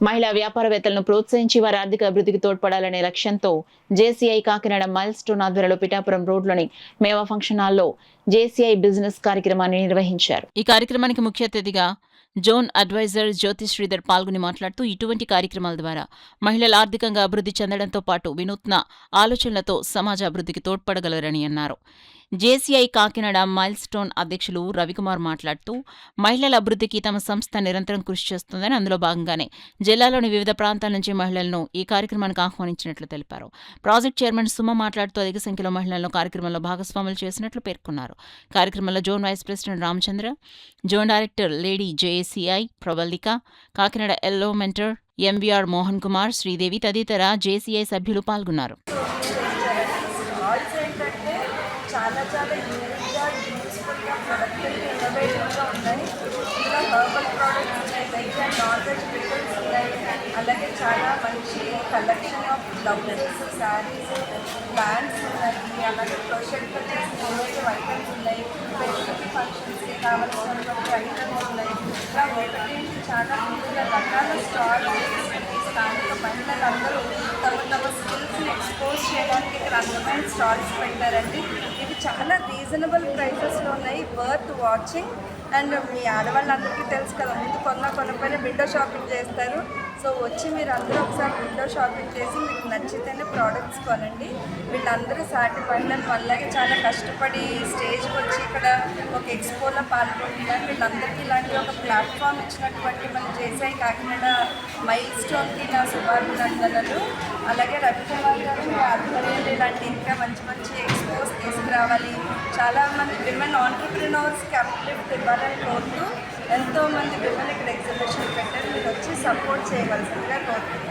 మహిళా వ్యాపారవేత్తలను ప్రోత్సహించి వారి ఆర్థిక అభివృద్ధికి తోడ్పడాలనే లక్ష్యంతో జేసీఐ కాకినాడ మైల్ స్టోన్ ఆధ్వర్యంలో పిఠాపురం రోడ్లోని మేవా ఫంక్షన్ హాల్లో జేసీఐ బిజినెస్ కార్యక్రమాన్ని నిర్వహించారు. ఈ కార్యక్రమానికి ముఖ్య అతిథిగా జోన్ అడ్వైజర్ జ్యోతి శ్రీధర్ పాల్గొని మాట్లాడుతూ ఇటువంటి కార్యక్రమాల ద్వారా మహిళలు ఆర్థికంగా అభివృద్ధి చెందడంతో పాటు వినూత్న ఆలోచనలతో సమాజ అభివృద్ధికి తోడ్పడగలరని అన్నారు. జేసీఐ కాకినాడ మైల్ స్టోన్ అధ్యక్షులు రవికుమార్ మాట్లాడుతూ మహిళల అభివృద్ధికి తమ సంస్థ నిరంతరం కృషి చేస్తుందని, అందులో భాగంగానే జిల్లాలోని వివిధ ప్రాంతాల నుంచి మహిళలను ఈ కార్యక్రమానికి ఆహ్వానించినట్లు తెలిపారు. ప్రాజెక్ట్ చైర్మన్ సుమ మాట్లాడుతూ అధిక సంఖ్యలో మహిళలను కార్యక్రమంలో భాగస్వాములు చేసినట్లు పేర్కొన్నారు. కార్యక్రమంలో zone vice president Ramachandra, zone director lady JACI Pravallika, Kakinada yellow mentor MVR Mohan Kumar, Sridevi తదితర జేసీఐ సభ్యులు పాల్గొన్నారు. చాలా చాలా యూనిక్గా, యూస్ఫుల్గా, ప్రొడక్టివ్గా, ఇన్నోవేటివ్గా ఉన్నాయి. ఇందులో హర్బల్ ప్రోడక్ట్స్ ఉన్నాయి, veg and non veg pickles ఉన్నాయి. అలాగే చాలా మంచి collection of blouses, saris, plants ఉన్నాయి. అలాగే క్రోషెట్ ఇన్నోవేటివ్ ఐటమ్స్ ఉన్నాయి. పెళ్లికి ఫంక్షన్స్కి కావాల్సినటువంటి ఐటమ్స్ ఉన్నాయి. ఇలా ఒకటి చాలా వివిధ రకాల స్టాల్స్ స్థానిక మహిళలందరూ తమ స్కిల్స్ని ఎక్స్పోజ్ చేయడానికి ఇక్కడ అందమైన స్టాల్స్ పెట్టారండి. ఇవి చాలా రీజనబుల్ ప్రైసెస్లో ఉన్నాయి, వర్త్ వాచింగ్. అండ్ మీ ఆడవాళ్ళందరికీ తెలుసు కదా, ముందు కొనపైన విండో షాపింగ్ చేస్తారు. సో వచ్చి మీరు అందరూ ఒకసారి విండో షాపింగ్ చేసి మీకు నచ్చితేనే ప్రోడక్ట్స్ కొనండి. వీళ్ళందరూ సాటి మహిళలు అలాగే చాలా కష్టపడి స్టేజ్కి వచ్చి ఇక్కడ ఒక ఎక్స్పోలో పాల్గొంటున్నారు. వీళ్ళందరికీ ఇలాంటి ఒక ప్లాట్ఫామ్ ఇచ్చినటువంటి మనం జేసీఐ కాకినాడ మైల్ స్టోన్కి నా శుభాభినందనలు. అలాగే రవికుమార్ గారు మీ ఆధ్వర్యంలో ఇలాంటి ఇంకా మంచి మంచి ఎక్స్పోస్ తీసుకురావాలి, చాలామంది విమెన్ ఆంటర్ప్రినర్స్కి అప్లిఫ్ట్ ఇవ్వాలని కోరుతూ ఎంతోమంది విమెన్ ఇక్కడ ఎగ్జిబిషన్ పెట్టారు. మీరు వచ్చి సపోర్ట్ చేయవలసిందిగా కోరుతున్నాను.